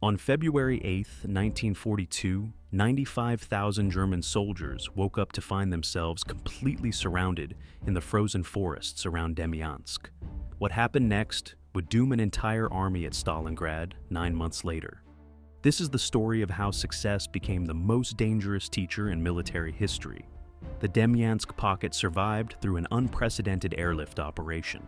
On February 8, 1942, 95,000 German soldiers woke up to find themselves completely surrounded in the frozen forests around Demyansk. What happened next would doom an entire army at Stalingrad 9 months later. This is the story of how success became the most dangerous teacher in military history. The Demyansk pocket survived through an unprecedented airlift operation.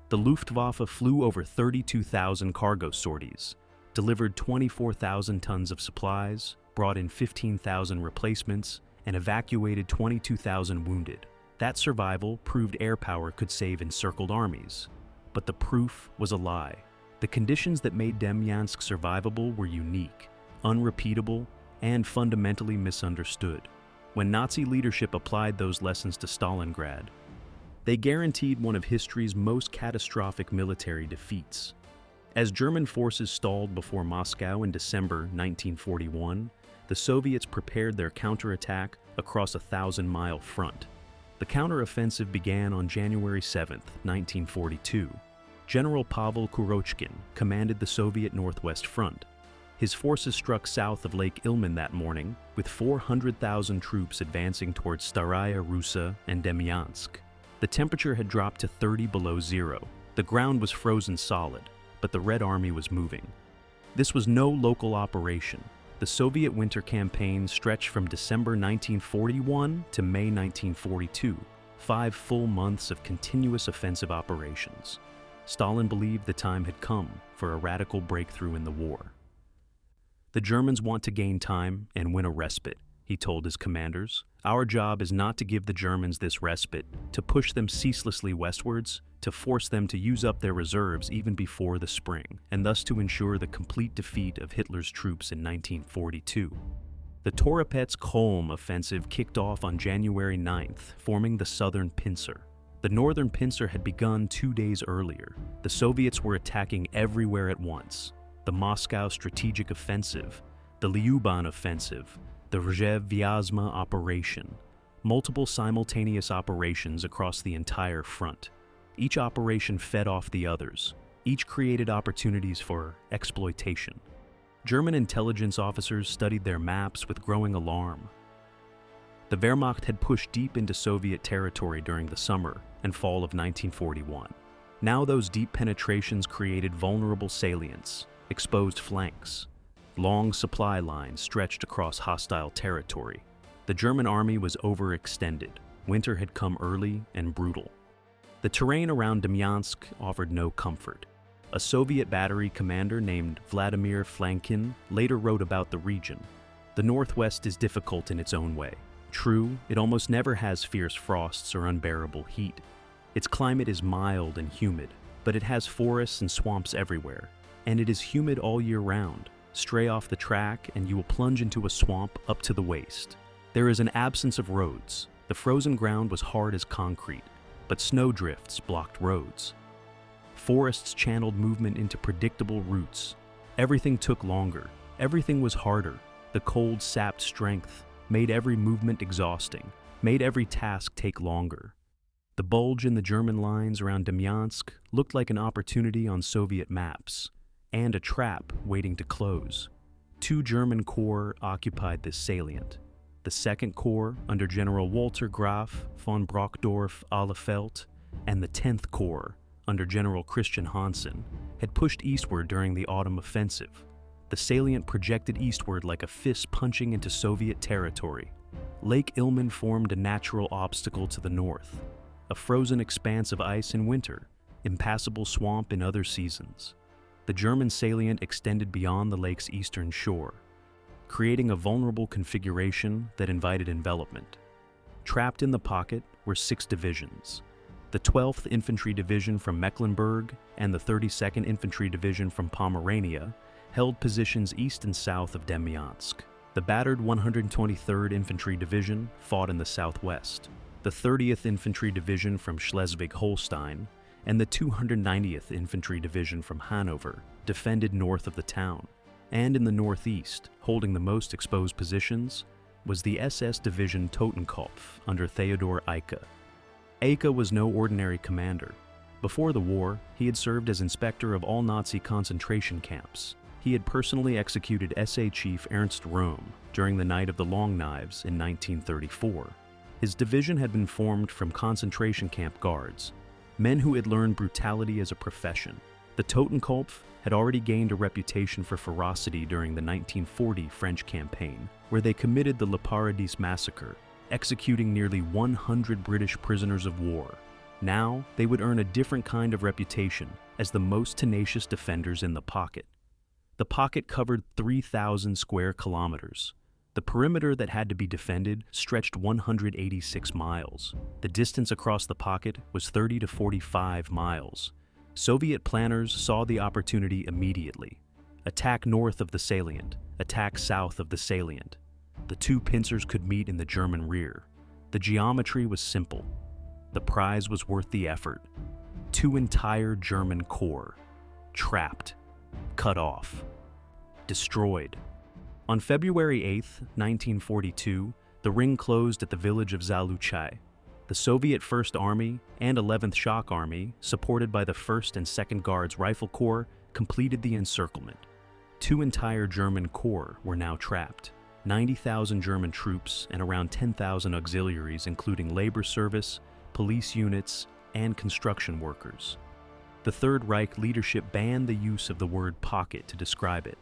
The Luftwaffe flew over 32,000 cargo sorties, delivered 24,000 tons of supplies, brought in 15,000 replacements, and evacuated 22,000 wounded. That survival proved air power could save encircled armies. But the proof was a lie. The conditions that made Demyansk survivable were unique, unrepeatable, and fundamentally misunderstood. When Nazi leadership applied those lessons to Stalingrad, they guaranteed one of history's most catastrophic military defeats. As German forces stalled before Moscow in December 1941, the Soviets prepared their counterattack across a 1,000-mile front. The counteroffensive began on January 7, 1942. General Pavel Kurochkin commanded the Soviet Northwest Front. His forces struck south of Lake Ilmen that morning, with 400,000 troops advancing towards Staraya Russa and Demyansk. The temperature had dropped to 30 below zero. The ground was frozen solid, but the Red Army was moving. This was no local operation. The Soviet winter campaign stretched from December 1941 to May 1942, 5 full months of continuous offensive operations. Stalin believed the time had come for a radical breakthrough in the war. The Germans want to gain time and win a respite, he told his commanders. Our job is not to give the Germans this respite, to push them ceaselessly westwards, to force them to use up their reserves even before the spring, and thus to ensure the complete defeat of Hitler's troops in 1942. The Toropets-Cholm offensive kicked off on January 9th, forming the southern pincer. The northern pincer had begun 2 days earlier. The Soviets were attacking everywhere at once. The Moscow Strategic Offensive, the Lyuban Offensive, the Rzhev-Vyazma Operation, multiple simultaneous operations across the entire front. Each operation fed off the others. Each created opportunities for exploitation. German intelligence officers studied their maps with growing alarm. The Wehrmacht had pushed deep into Soviet territory during the summer and fall of 1941. Now those deep penetrations created vulnerable salients, exposed flanks. Long supply lines stretched across hostile territory. The German army was overextended. Winter had come early and brutal. The terrain around Demyansk offered no comfort. A Soviet battery commander named Vladimir Flankin later wrote about the region. The Northwest is difficult in its own way. True, it almost never has fierce frosts or unbearable heat. Its climate is mild and humid, but it has forests and swamps everywhere. And it is humid all year round. Stray off the track and you will plunge into a swamp up to the waist. There is an absence of roads. The frozen ground was hard as concrete, but snowdrifts blocked roads. Forests channeled movement into predictable routes. Everything took longer. Everything was harder. The cold sapped strength, made every movement exhausting, made every task take longer. The bulge in the German lines around Demyansk looked like an opportunity on Soviet maps, and a trap waiting to close. 2 German corps occupied this salient. The 2nd Corps, under General Walter Graf von Brockdorff-Ahlefeldt, and the 10th Corps, under General Christian Hansen, had pushed eastward during the autumn offensive. The salient projected eastward like a fist punching into Soviet territory. Lake Ilmen formed a natural obstacle to the north, a frozen expanse of ice in winter, impassable swamp in other seasons. The German salient extended beyond the lake's eastern shore, creating a vulnerable configuration that invited envelopment. Trapped in the pocket were 6 divisions. The 12th Infantry Division from Mecklenburg and the 32nd Infantry Division from Pomerania held positions east and south of Demyansk. The battered 123rd Infantry Division fought in the southwest. The 30th Infantry Division from Schleswig-Holstein and the 290th Infantry Division from Hanover defended north of the town. And in the northeast, holding the most exposed positions, was the SS Division Totenkopf under Theodor Eicke. Eicke was no ordinary commander. Before the war, he had served as inspector of all Nazi concentration camps. He had personally executed SA Chief Ernst Röhm during the Night of the Long Knives in 1934. His division had been formed from concentration camp guards, men who had learned brutality as a profession. The Totenkopf had already gained a reputation for ferocity during the 1940 French campaign, where they committed the Le Paradis massacre, executing nearly 100 British prisoners of war. Now, they would earn a different kind of reputation as the most tenacious defenders in the pocket. The pocket covered 3,000 square kilometers. The perimeter that had to be defended stretched 186 miles. The distance across the pocket was 30 to 45 miles. Soviet planners saw the opportunity immediately. Attack north of the salient, attack south of the salient. The two pincers could meet in the German rear. The geometry was simple. The prize was worth the effort. Two entire German corps. Trapped. Cut off. Destroyed. On February 8, 1942, the ring closed at the village of Zaluchai. The Soviet 1st Army and 11th Shock Army, supported by the 1st and 2nd Guards Rifle Corps, completed the encirclement. Two entire German corps were now trapped. 90,000 German troops and around 10,000 auxiliaries, including labor service, police units, and construction workers. The Third Reich leadership banned the use of the word pocket to describe it.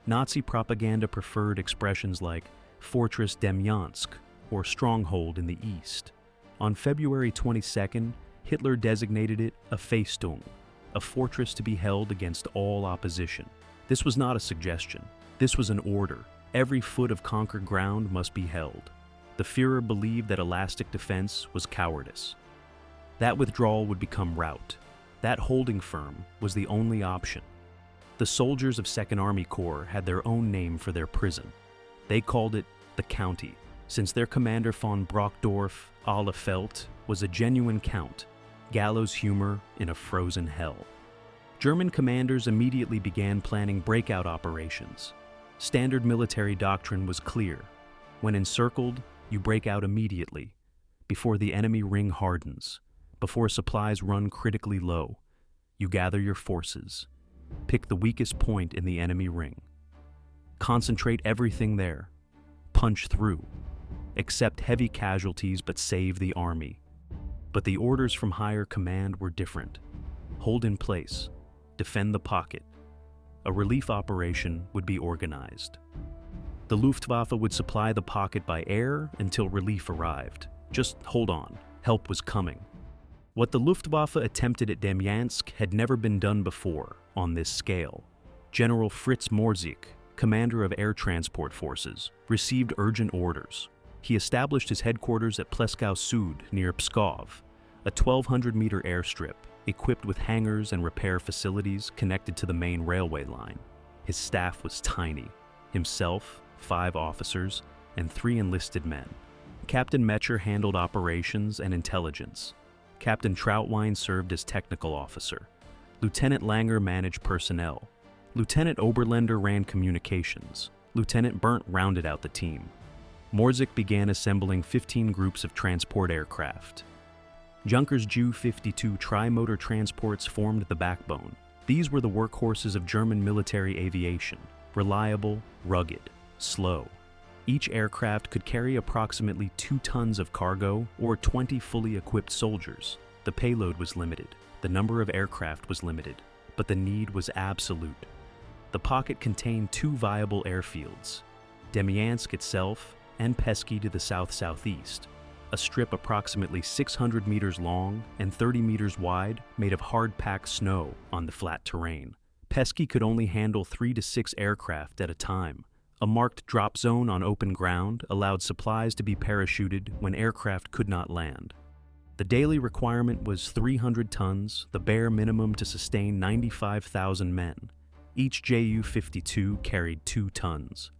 Nazi propaganda preferred expressions like Fortress Demyansk or stronghold in the east. On February 22nd, Hitler designated it a Festung, a fortress to be held against all opposition. This was not a suggestion. This was an order. Every foot of conquered ground must be held. The Führer believed that elastic defense was cowardice. That withdrawal would become rout. That holding firm was the only option. The soldiers of 2nd Army Corps had their own name for their prison. They called it the County, since their commander von Brockdorf, Ahlefeld, was a genuine count, gallows humor in a frozen hell. German commanders immediately began planning breakout operations. Standard military doctrine was clear. When encircled, you break out immediately, before the enemy ring hardens, before supplies run critically low. You gather your forces. Pick the weakest point in the enemy ring. Concentrate everything there. Punch through. Accept heavy casualties but save the army. But the orders from higher command were different. Hold in place. Defend the pocket. A relief operation would be organized. The Luftwaffe would supply the pocket by air until relief arrived. Just hold on. Help was coming. What the Luftwaffe attempted at Demyansk had never been done before on this scale. General Fritz Morzig, commander of air transport forces, received urgent orders. He established his headquarters at Pleskow Sud near Pskov, a 1,200-meter airstrip equipped with hangars and repair facilities connected to the main railway line. His staff was tiny. Himself, 5 officers, and 3 enlisted men. Captain Mecher handled operations and intelligence. Captain Trautwein served as technical officer. Lieutenant Langer managed personnel. Lieutenant Oberländer ran communications. Lieutenant Berndt rounded out the team. Morzig began assembling 15 groups of transport aircraft. Junkers Ju-52 tri-motor transports formed the backbone. These were the workhorses of German military aviation, reliable, rugged, slow. Each aircraft could carry approximately 2 tons of cargo or 20 fully equipped soldiers. The payload was limited, the number of aircraft was limited, but the need was absolute. The pocket contained 2 viable airfields, Demyansk itself and Pesky to the south-southeast, a strip approximately 600 meters long and 30 meters wide made of hard-packed snow on the flat terrain. Pesky could only handle 3 to 6 aircraft at a time. A marked drop zone on open ground allowed supplies to be parachuted when aircraft could not land. The daily requirement was 300 tons, the bare minimum to sustain 95,000 men. Each Ju-52 carried 2 tons.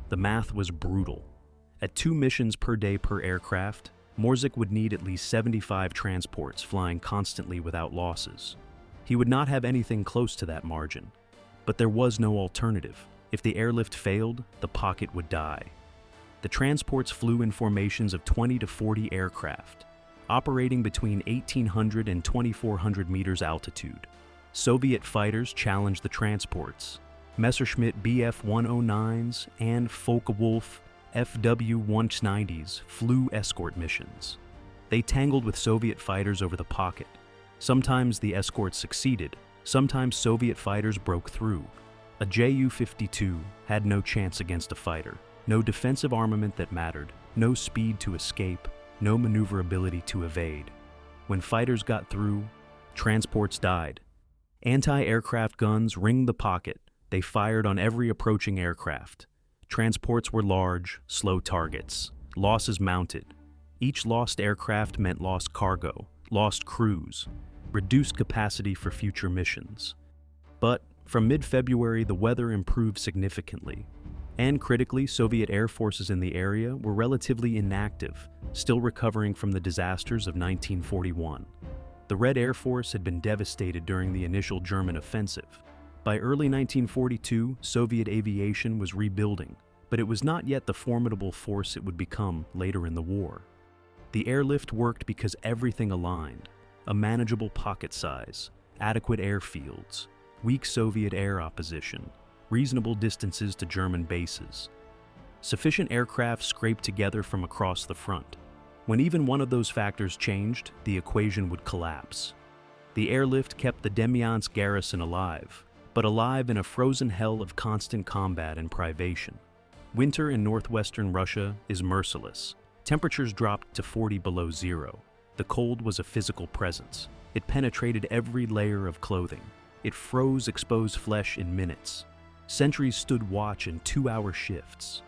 The math was brutal. At 2 missions per day per aircraft, Morzig would need at least 75 transports flying constantly without losses. He would not have anything close to that margin. But there was no alternative. If the airlift failed, the pocket would die. The transports flew in formations of 20 to 40 aircraft, operating between 1,800 and 2,400 meters altitude. Soviet fighters challenged the transports. Messerschmitt Bf-109s and Focke-Wulf FW-190s flew escort missions. They tangled with Soviet fighters over the pocket. Sometimes the escorts succeeded, sometimes Soviet fighters broke through. A Ju-52 had no chance against a fighter, no defensive armament that mattered, no speed to escape, no maneuverability to evade. When fighters got through, transports died. Anti-aircraft guns ringed the pocket. They fired on every approaching aircraft. Transports were large, slow targets. Losses mounted. Each lost aircraft meant lost cargo, lost crews, reduced capacity for future missions. But from mid-February, the weather improved significantly. And critically, Soviet air forces in the area were relatively inactive, still recovering from the disasters of 1941. The Red Air Force had been devastated during the initial German offensive. By early 1942, Soviet aviation was rebuilding, but it was not yet the formidable force it would become later in the war. The airlift worked because everything aligned: a manageable pocket size, adequate airfields, weak Soviet air opposition, reasonable distances to German bases. Sufficient aircraft scraped together from across the front. When even one of those factors changed, the equation would collapse. The airlift kept the Demyansk garrison alive, but alive in a frozen hell of constant combat and privation. Winter in northwestern Russia is merciless. Temperatures dropped to 40 below zero. The cold was a physical presence. It penetrated every layer of clothing. It froze exposed flesh in minutes. Sentries stood watch in 2-hour shifts.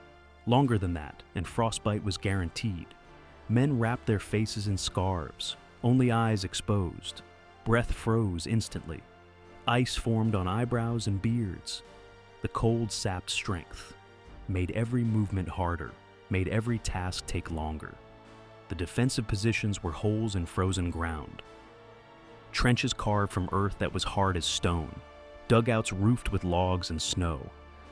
Longer than that, and frostbite was guaranteed. Men wrapped their faces in scarves, only eyes exposed. Breath froze instantly. Ice formed on eyebrows and beards. The cold sapped strength, made every movement harder, made every task take longer. The defensive positions were holes in frozen ground. Trenches carved from earth that was hard as stone. Dugouts roofed with logs and snow.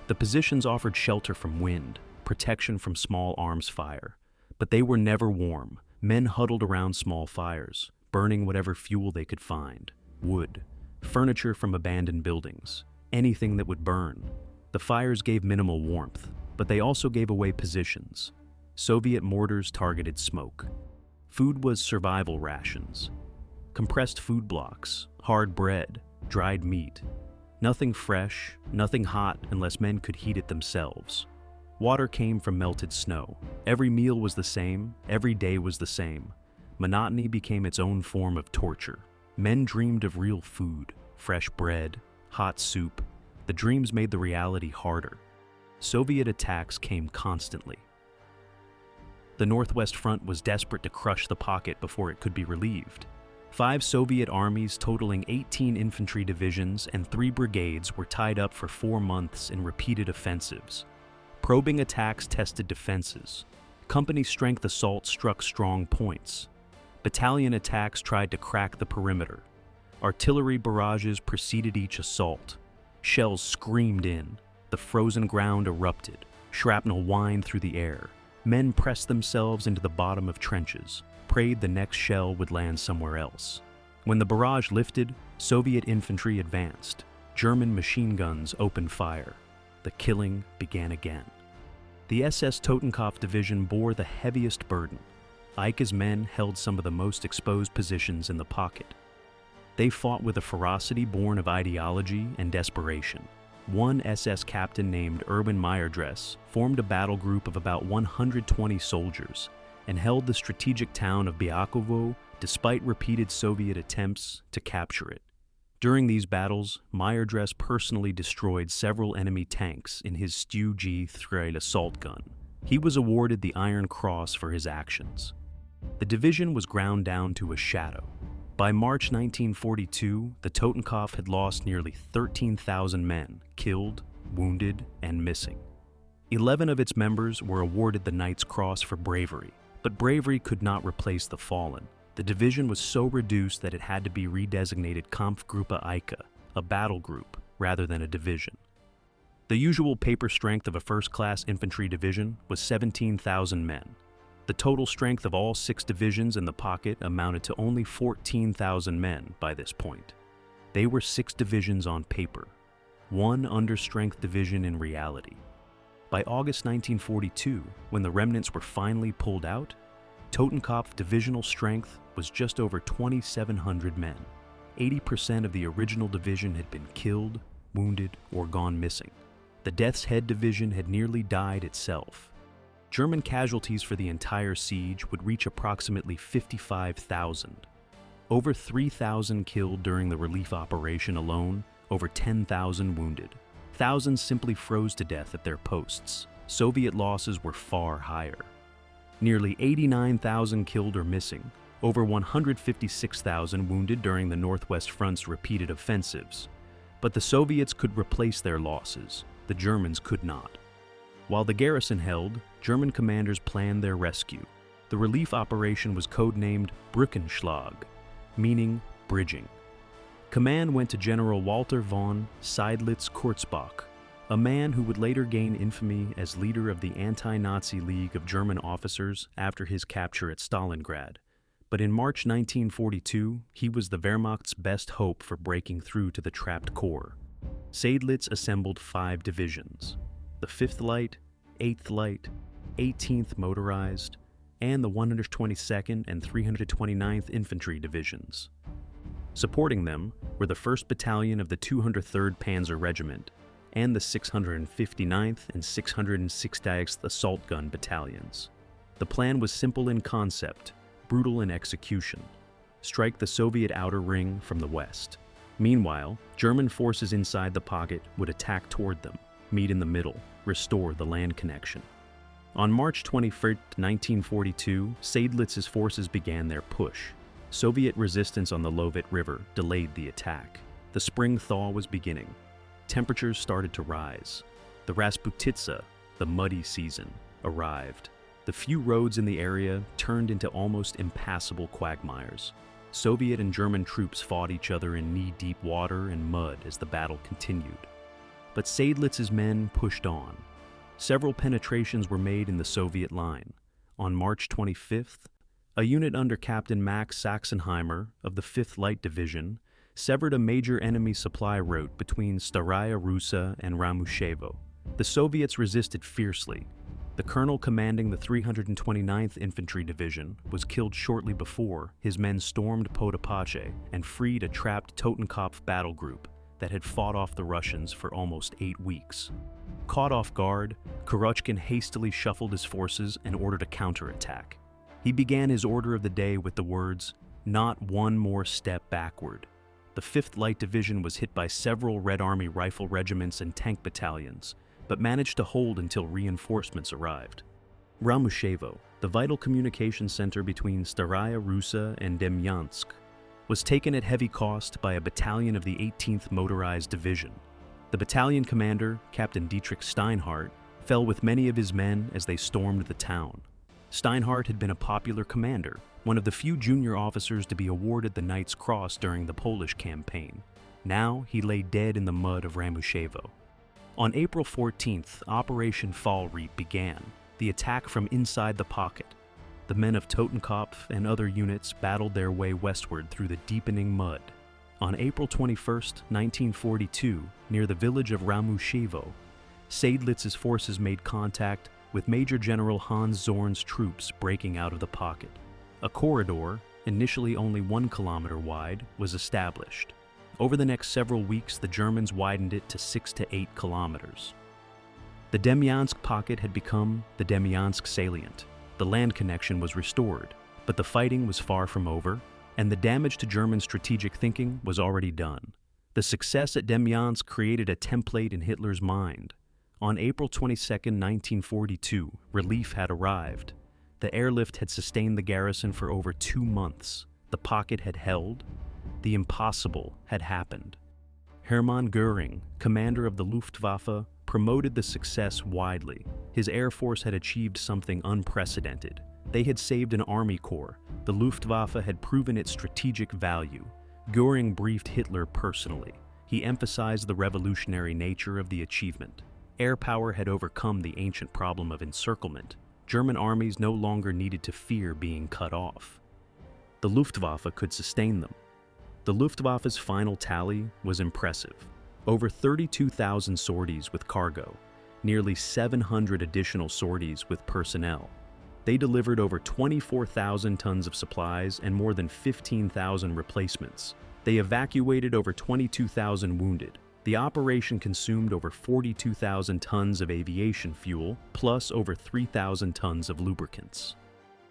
The positions offered shelter from wind, protection from small arms fire. But they were never warm. Men huddled around small fires, burning whatever fuel they could find: wood, furniture from abandoned buildings, anything that would burn. The fires gave minimal warmth, but they also gave away positions. Soviet mortars targeted smoke. Food was survival rations. Compressed food blocks, hard bread, dried meat. Nothing fresh, nothing hot unless men could heat it themselves. Water came from melted snow. Every meal was the same, every day was the same. Monotony became its own form of torture. Men dreamed of real food, fresh bread, hot soup. The dreams made the reality harder. Soviet attacks came constantly. The Northwest Front was desperate to crush the pocket before it could be relieved. 5 Soviet armies totaling 18 infantry divisions and 3 brigades were tied up for 4 months in repeated offensives. Probing attacks tested defenses. Company-strength assaults struck strong points. Battalion attacks tried to crack the perimeter. Artillery barrages preceded each assault. Shells screamed in. The frozen ground erupted. Shrapnel whined through the air. Men pressed themselves into the bottom of trenches, prayed the next shell would land somewhere else. When the barrage lifted, Soviet infantry advanced. German machine guns opened fire. The killing began again. The SS Totenkopf division bore the heaviest burden. Eicke's men held some of the most exposed positions in the pocket. They fought with a ferocity born of ideology and desperation. One SS captain named Erwin Meyerdress formed a battle group of about 120 soldiers and held the strategic town of Biakovo despite repeated Soviet attempts to capture it. During these battles, Meyerdress personally destroyed several enemy tanks in his Stu G-3 assault gun. He was awarded the Iron Cross for his actions. The division was ground down to a shadow. By March 1942, the Totenkopf had lost nearly 13,000 men, killed, wounded, and missing. 11 of its members were awarded the Knight's Cross for bravery, but bravery could not replace the fallen. The division was so reduced that it had to be redesignated Kampfgruppe Eicke, a battle group, rather than a division. The usual paper strength of a first-class infantry division was 17,000 men. The total strength of all 6 divisions in the pocket amounted to only 14,000 men by this point. They were 6 divisions on paper. one understrength division in reality. By August 1942, when the remnants were finally pulled out, Totenkopf divisional strength was just over 2,700 men. 80% of the original division had been killed, wounded, or gone missing. The Death's Head division had nearly died itself. German casualties for the entire siege would reach approximately 55,000. Over 3,000 killed during the relief operation alone, over 10,000 wounded. Thousands simply froze to death at their posts. Soviet losses were far higher. Nearly 89,000 killed or missing, over 156,000 wounded during the Northwest Front's repeated offensives. But the Soviets could replace their losses, the Germans could not. While the garrison held, German commanders planned their rescue. The relief operation was codenamed Brückenschlag, meaning bridging. Command went to General Walter von Seydlitz-Kurzbach, a man who would later gain infamy as leader of the Anti-Nazi League of German officers after his capture at Stalingrad. But in March 1942, he was the Wehrmacht's best hope for breaking through to the trapped corps. Seydlitz assembled 5 divisions: the 5th Light, 8th Light, 18th Motorized, and the 122nd and 329th Infantry Divisions. Supporting them were the 1st Battalion of the 203rd Panzer Regiment and the 659th and 660th Assault Gun Battalions. The plan was simple in concept, brutal in execution: strike the Soviet outer ring from the west. Meanwhile, German forces inside the pocket would attack toward them, meet in the middle, restore the land connection. On March 21, 1942, Seydlitz's forces began their push. Soviet resistance on the Lovit River delayed the attack. The spring thaw was beginning. Temperatures started to rise. The Rasputitsa, the muddy season, arrived. The few roads in the area turned into almost impassable quagmires. Soviet and German troops fought each other in knee-deep water and mud as the battle continued. But Seydlitz's men pushed on. Several penetrations were made in the Soviet line. On March 25th, a unit under Captain Max Sachsenheimer of the 5th Light Division severed a major enemy supply route between Staraya Russa and Ramushevo. The Soviets resisted fiercely. The colonel commanding the 329th Infantry Division was killed shortly before his men stormed Potopache and freed a trapped Totenkopf battle group that had fought off the Russians for almost 8 weeks. Caught off guard, Kurochkin hastily shuffled his forces and ordered a counterattack. He began his order of the day with the words, "Not one more step backward." The 5th Light Division was hit by several Red Army rifle regiments and tank battalions, but managed to hold until reinforcements arrived. Ramushevo, the vital communication center between Staraya Russa and Demyansk, was taken at heavy cost by a battalion of the 18th Motorized Division. The battalion commander, Captain Dietrich Steinhardt, fell with many of his men as they stormed the town. Steinhardt had been a popular commander, one of the few junior officers to be awarded the Knight's Cross during the Polish campaign. Now he lay dead in the mud of Ramushevo. On April 14th, Operation Fall Reap began, the attack from inside the pocket. The men of Totenkopf and other units battled their way westward through the deepening mud. On April 21, 1942, near the village of Ramushevo, Seydlitz's forces made contact with Major General Hans Zorn's troops breaking out of the pocket. A corridor, initially only 1 kilometer wide, was established. Over the next several weeks, the Germans widened it to 6 to 8 kilometers. The Demyansk pocket had become the Demyansk salient. The land connection was restored, but the fighting was far from over, and the damage to German strategic thinking was already done. The success at Demyansk created a template in Hitler's mind. On April 22, 1942, relief had arrived. The airlift had sustained the garrison for over 2 months. The pocket had held. The impossible had happened. Hermann Göring, commander of the Luftwaffe, promoted the success widely. His air force had achieved something unprecedented. They had saved an army corps. The Luftwaffe had proven its strategic value. Göring briefed Hitler personally. He emphasized the revolutionary nature of the achievement. Air power had overcome the ancient problem of encirclement. German armies no longer needed to fear being cut off. The Luftwaffe could sustain them. The Luftwaffe's final tally was impressive. Over 32,000 sorties with cargo, nearly 700 additional sorties with personnel. They delivered over 24,000 tons of supplies and more than 15,000 replacements. They evacuated over 22,000 wounded. The operation consumed over 42,000 tons of aviation fuel, plus over 3,000 tons of lubricants.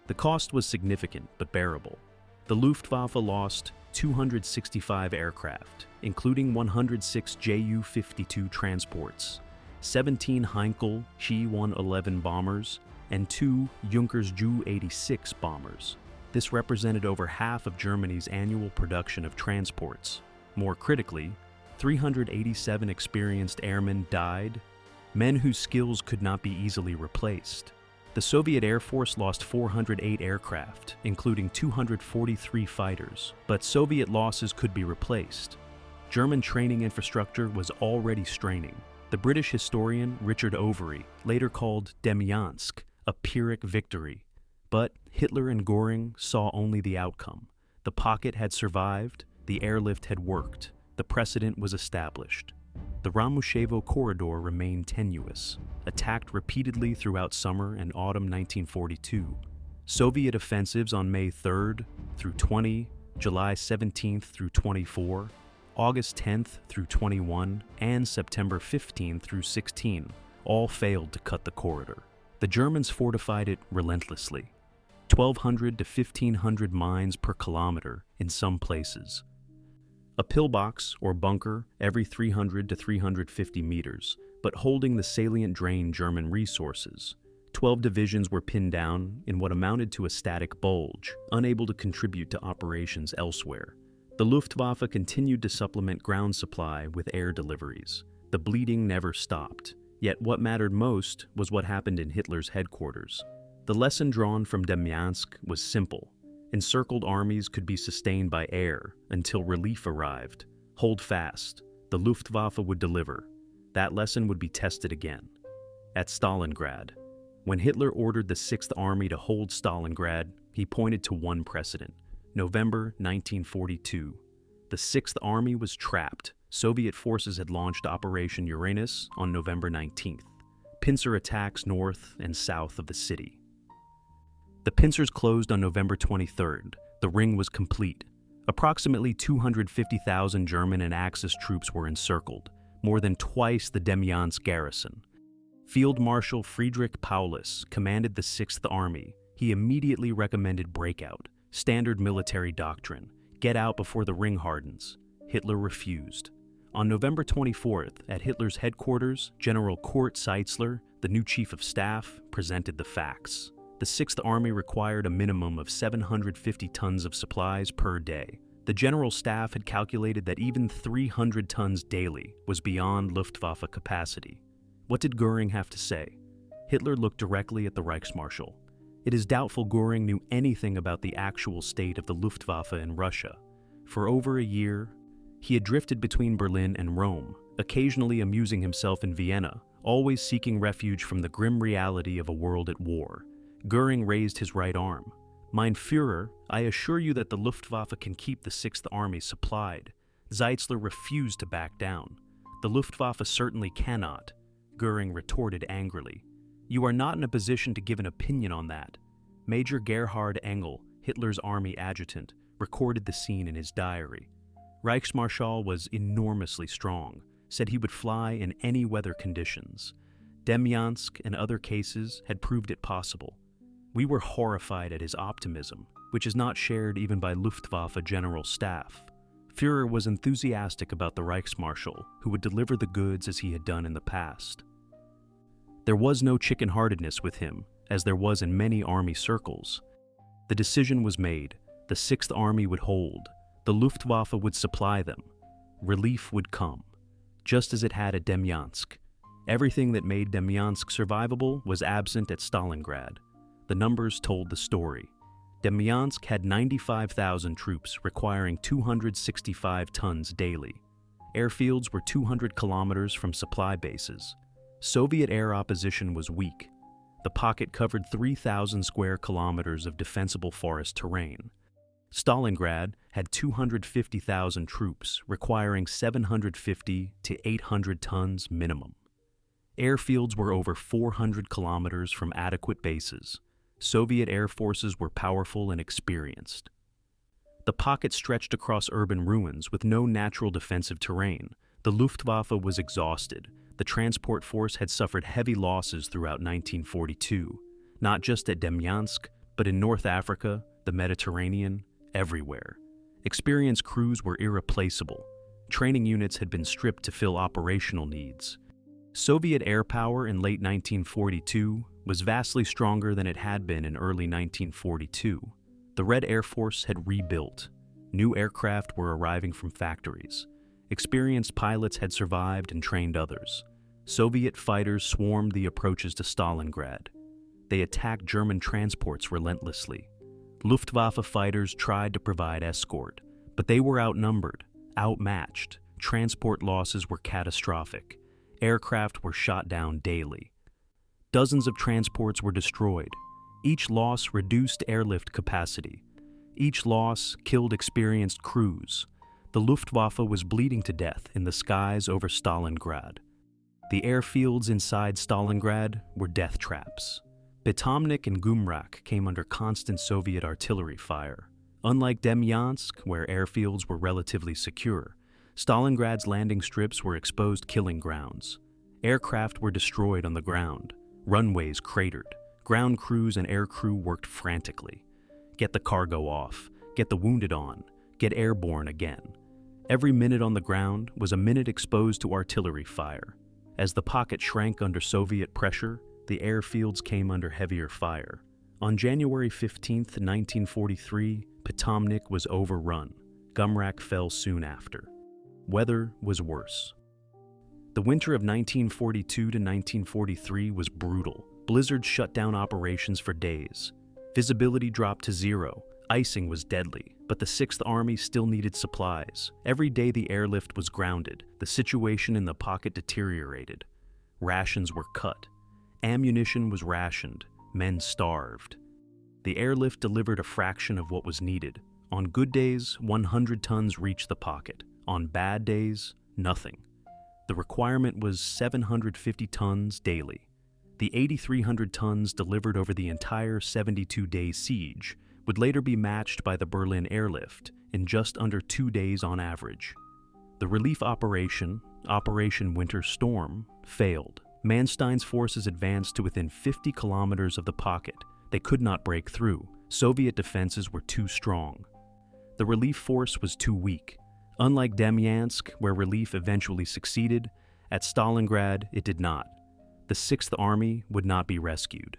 The cost was significant but bearable. The Luftwaffe lost 265 aircraft, including 106 Ju-52 transports, 17 Heinkel He-111 bombers, and 2 Junkers Ju-86 bombers. This represented over half of Germany's annual production of transports. More critically, 387 experienced airmen died, men whose skills could not be easily replaced. The Soviet Air Force lost 408 aircraft, including 243 fighters, but Soviet losses could be replaced. German training infrastructure was already straining. The British historian Richard Overy later called Demyansk a Pyrrhic victory. But Hitler and Göring saw only the outcome. The pocket had survived, the airlift had worked, the precedent was established. The Ramushevo corridor remained tenuous, attacked repeatedly throughout summer and autumn 1942. Soviet offensives on May 3rd through 20, July 17th through 24, August 10th through 21, and September 15 through 16 all failed to cut the corridor. The Germans fortified it relentlessly, 1,200 to 1,500 mines per kilometer in some places. A pillbox or bunker every 300 to 350 meters, but holding the salient drained German resources. 12 divisions were pinned down in what amounted to a static bulge, unable to contribute to operations elsewhere. The Luftwaffe continued to supplement ground supply with air deliveries. The bleeding never stopped. Yet what mattered most was what happened in Hitler's headquarters. The lesson drawn from Demyansk was simple. Encircled armies could be sustained by air until relief arrived. Hold fast. The Luftwaffe would deliver. That lesson would be tested again. At Stalingrad. When Hitler ordered the 6th Army to hold Stalingrad, he pointed to one precedent. November 1942. The 6th Army was trapped. Soviet forces had launched Operation Uranus on November 19th. Pincer attacks north and south of the city. The pincers closed on November 23rd. The ring was complete. Approximately 250,000 German and Axis troops were encircled, more than twice the Demyansk garrison. Field Marshal Friedrich Paulus commanded the 6th Army. He immediately recommended breakout, standard military doctrine, get out before the ring hardens. Hitler refused. On November 24th, at Hitler's headquarters, General Kurt Seitzler, the new chief of staff, presented the facts. The 6th Army required a minimum of 750 tons of supplies per day. The general staff had calculated that even 300 tons daily was beyond Luftwaffe capacity. What did Göring have to say? Hitler looked directly at the Reichsmarschall. It is doubtful Göring knew anything about the actual state of the Luftwaffe in Russia. For over a year, he had drifted between Berlin and Rome, occasionally amusing himself in Vienna, always seeking refuge from the grim reality of a world at war. Göring raised his right arm. Mein Führer, I assure you that the Luftwaffe can keep the 6th Army supplied. Seitzler refused to back down. The Luftwaffe certainly cannot. Göring retorted angrily. You are not in a position to give an opinion on that. Major Gerhard Engel, Hitler's army adjutant, recorded the scene in his diary. Reichsmarschall was enormously strong, said he would fly in any weather conditions. Demyansk and other cases had proved it possible. We were horrified at his optimism, which is not shared even by Luftwaffe general staff. Führer was enthusiastic about the Reichsmarschall, who would deliver the goods as he had done in the past. There was no chicken-heartedness with him, as there was in many army circles. The decision was made. The 6th Army would hold. The Luftwaffe would supply them. Relief would come, just as it had at Demyansk. Everything that made Demyansk survivable was absent at Stalingrad. The numbers told the story. Demyansk had 95,000 troops requiring 265 tons daily. Airfields were 200 kilometers from supply bases. Soviet air opposition was weak. The pocket covered 3,000 square kilometers of defensible forest terrain. Stalingrad had 250,000 troops, requiring 750 to 800 tons minimum. Airfields were over 400 kilometers from adequate bases. Soviet air forces were powerful and experienced. The pocket stretched across urban ruins with no natural defensive terrain. The Luftwaffe was exhausted. The transport force had suffered heavy losses throughout 1942, not just at Demyansk, but in North Africa, the Mediterranean, everywhere. Experienced crews were irreplaceable. Training units had been stripped to fill operational needs. Soviet air power in late 1942 was vastly stronger than it had been in early 1942. The Red Air Force had rebuilt. New aircraft were arriving from factories. Experienced pilots had survived and trained others. Soviet fighters swarmed the approaches to Stalingrad. They attacked German transports relentlessly. Luftwaffe fighters tried to provide escort, but they were outnumbered, outmatched. Transport losses were catastrophic. Aircraft were shot down daily. Dozens of transports were destroyed. Each loss reduced airlift capacity. Each loss killed experienced crews. The Luftwaffe was bleeding to death in the skies over Stalingrad. The airfields inside Stalingrad were death traps. Potomnik and Göring came under constant Soviet artillery fire. Unlike Demyansk, where airfields were relatively secure, Stalingrad's landing strips were exposed killing grounds. Aircraft were destroyed on the ground. Runways cratered. Ground crews and aircrew worked frantically. Get the cargo off. Get the wounded on. Get airborne again. Every minute on the ground was a minute exposed to artillery fire. As the pocket shrank under Soviet pressure, the airfields came under heavier fire. On January 15, 1943, Potomnik was overrun. Göring fell soon after. Weather was worse. The winter of 1942 to 1943 was brutal. Blizzards shut down operations for days. Visibility dropped to zero. Icing was deadly, but the 6th Army still needed supplies. Every day the airlift was grounded. The situation in the pocket deteriorated. Rations were cut. Ammunition was rationed. Men starved. The airlift delivered a fraction of what was needed. On good days, 100 tons reached the pocket. On bad days, nothing. The requirement was 750 tons daily. The 8,300 tons delivered over the entire 72-day siege would later be matched by the Berlin airlift in just under 2 days on average. The relief operation, Operation Winter Storm, failed. Manstein's forces advanced to within 50 kilometers of the pocket. They could not break through. Soviet defenses were too strong. The relief force was too weak. Unlike Demyansk, where relief eventually succeeded, at Stalingrad it did not. The 6th Army would not be rescued.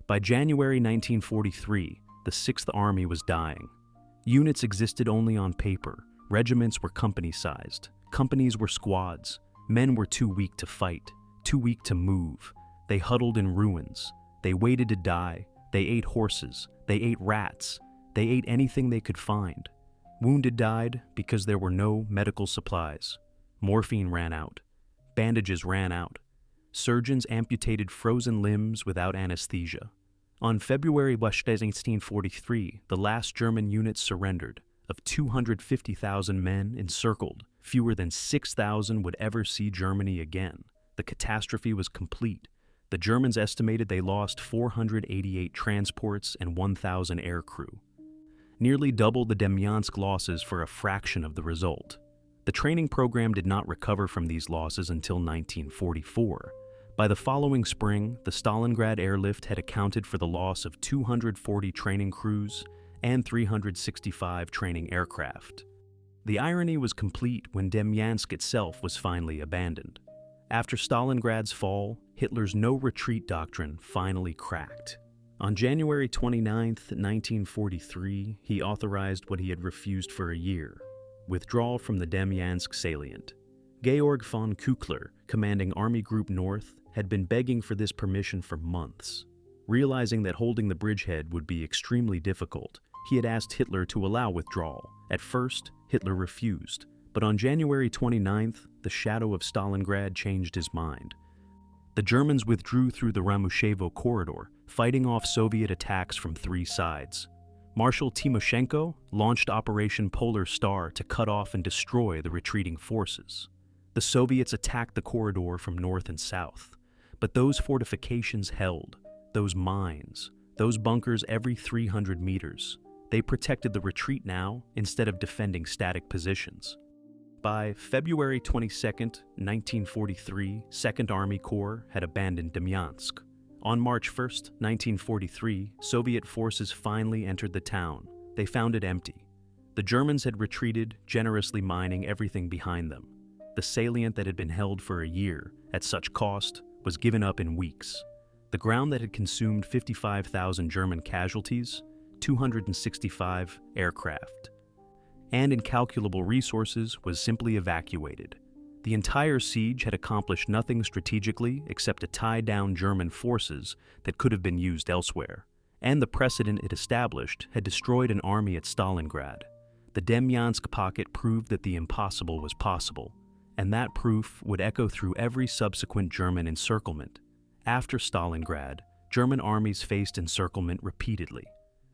By January 1943, the 6th Army was dying. Units existed only on paper. Regiments were company-sized. Companies were squads. Men were too weak to fight, too weak to move. They huddled in ruins. They waited to die. They ate horses. They ate rats. They ate anything they could find. Wounded died because there were no medical supplies. Morphine ran out. Bandages ran out. Surgeons amputated frozen limbs without anesthesia. On February 1943, the last German units surrendered. Of 250,000 men encircled, fewer than 6,000 would ever see Germany again. The catastrophe was complete. The Germans estimated they lost 488 transports and 1,000 aircrew. Nearly double the Demyansk losses for a fraction of the result. The training program did not recover from these losses until 1944. By the following spring, the Stalingrad airlift had accounted for the loss of 240 training crews and 365 training aircraft. The irony was complete when Demyansk itself was finally abandoned. After Stalingrad's fall, Hitler's no-retreat doctrine finally cracked. On January 29, 1943, he authorized what he had refused for a year: withdrawal from the Demyansk salient. Georg von Küchler, commanding Army Group North, had been begging for this permission for months. Realizing that holding the bridgehead would be extremely difficult, he had asked Hitler to allow withdrawal. At first, Hitler refused, but on January 29th, the shadow of Stalingrad changed his mind. The Germans withdrew through the Ramushevo corridor, fighting off Soviet attacks from 3 sides. Marshal Timoshenko launched Operation Polar Star to cut off and destroy the retreating forces. The Soviets attacked the corridor from north and south, but those fortifications held, those mines, those bunkers every 300 meters. They protected the retreat now instead of defending static positions. By February 22, 1943, 2nd Army Corps had abandoned Demyansk. On March 1, 1943, Soviet forces finally entered the town. They found it empty. The Germans had retreated, generously mining everything behind them. The salient that had been held for a year, at such cost, was given up in weeks. The ground that had consumed 55,000 German casualties, 265 aircraft, and incalculable resources was simply evacuated. The entire siege had accomplished nothing strategically except to tie down German forces that could have been used elsewhere, and the precedent it established had destroyed an army at Stalingrad. The Demyansk pocket proved that the impossible was possible, and that proof would echo through every subsequent German encirclement. After Stalingrad, German armies faced encirclement repeatedly.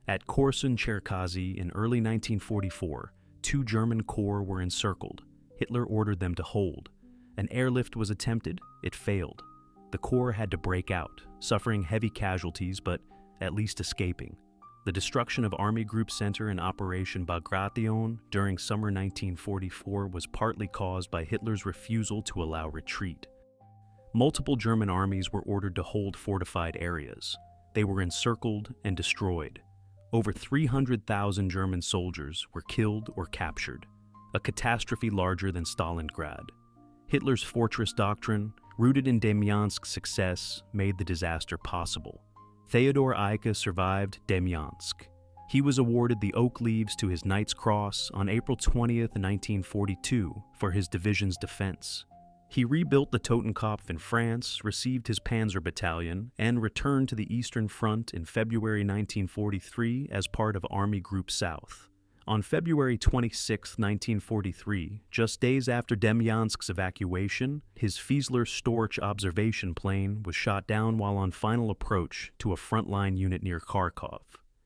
At Korsun-Cherkazy in early 1944, 2 German corps were encircled. Hitler ordered them to hold. An airlift was attempted. It failed. The corps had to break out, suffering heavy casualties but at least escaping. The destruction of Army Group Center in Operation Bagration during summer 1944 was partly caused by Hitler's refusal to allow retreat. Multiple German armies were ordered to hold fortified areas. They were encircled and destroyed. Over 300,000 German soldiers were killed or captured, a catastrophe larger than Stalingrad. Hitler's fortress doctrine, rooted in Demyansk's success, made the disaster possible. Theodor Eicke survived Demyansk. He was awarded the Oak Leaves to his Knight's Cross on April 20, 1942, for his division's defense. He rebuilt the Totenkopf in France, received his Panzer Battalion, and returned to the Eastern Front in February 1943 as part of Army Group South. On February 26, 1943, just days after Demyansk's evacuation, his Fiesler Storch observation plane was shot down while on final approach to a frontline unit near Kharkov.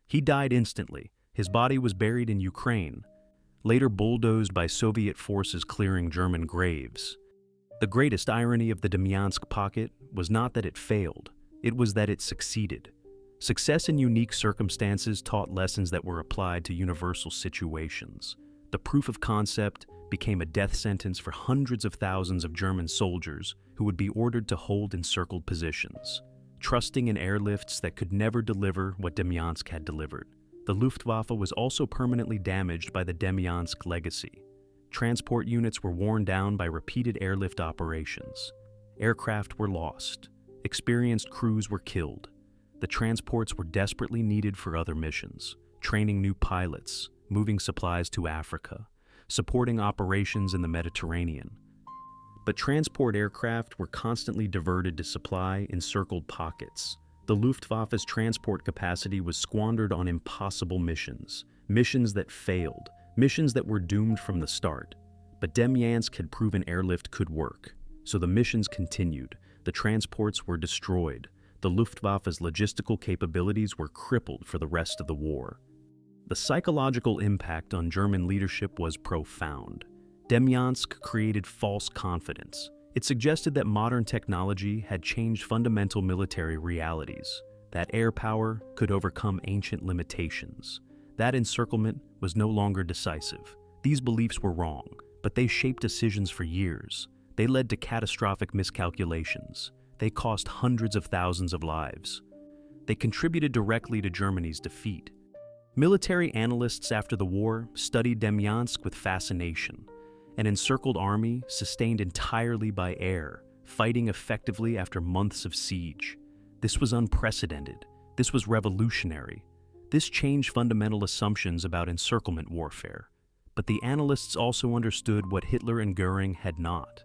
He died instantly. His body was buried in Ukraine, later bulldozed by Soviet forces clearing German graves. The greatest irony of the Demyansk pocket was not that it failed, it was that it succeeded. Success in unique circumstances taught lessons that were applied to universal situations. The proof of concept became a death sentence for hundreds of thousands of German soldiers who would be ordered to hold encircled positions, trusting in airlifts that could never deliver what Demyansk had delivered. The Luftwaffe was also permanently damaged by the Demyansk legacy. Transport units were worn down by repeated airlift operations. Aircraft were lost. Experienced crews were killed. The transports were desperately needed for other missions, training new pilots, moving supplies to Africa, supporting operations in the Mediterranean. But transport aircraft were constantly diverted to supply encircled pockets. The Luftwaffe's transport capacity was squandered on impossible missions, missions that failed, missions that were doomed from the start. But Demyansk had proven airlift could work, so the missions continued. The transports were destroyed. The Luftwaffe's logistical capabilities were crippled for the rest of the war. The psychological impact on German leadership was profound. Demyansk created false confidence. It suggested that modern technology had changed fundamental military realities, that air power could overcome ancient limitations, that encirclement was no longer decisive. These beliefs were wrong, but they shaped decisions for years. They led to catastrophic miscalculations. They cost hundreds of thousands of lives. They contributed directly to Germany's defeat. Military analysts after the war studied Demyansk with fascination. An encircled army sustained entirely by air, fighting effectively after months of siege. This was unprecedented. This was revolutionary. This changed fundamental assumptions about encirclement warfare. But the analysts also understood what Hitler and Göring had not.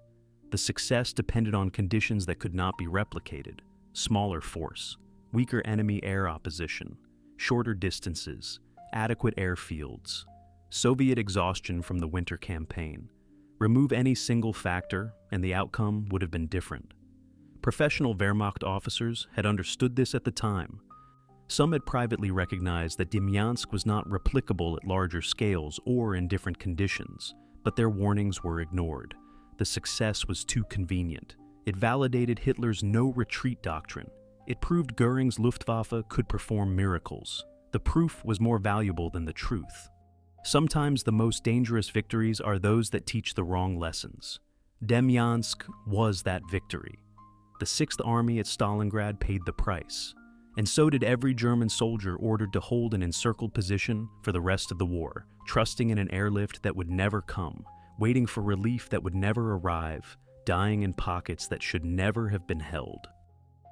The success depended on conditions that could not be replicated: smaller force, weaker enemy air opposition, shorter distances, adequate airfields, Soviet exhaustion from the winter campaign. Remove any single factor, and the outcome would have been different. Professional Wehrmacht officers had understood this at the time. Some had privately recognized that Demyansk was not replicable at larger scales or in different conditions, but their warnings were ignored. The success was too convenient. It validated Hitler's no-retreat doctrine. It proved Göring's Luftwaffe could perform miracles. The proof was more valuable than the truth. Sometimes the most dangerous victories are those that teach the wrong lessons. Demyansk was that victory. The Sixth Army at Stalingrad paid the price, and so did every German soldier ordered to hold an encircled position for the rest of the war, trusting in an airlift that would never come, waiting for relief that would never arrive, dying in pockets that should never have been held.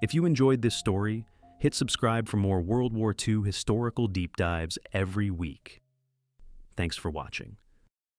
If you enjoyed this story, hit subscribe for more World War II historical deep dives every week. Thanks for watching.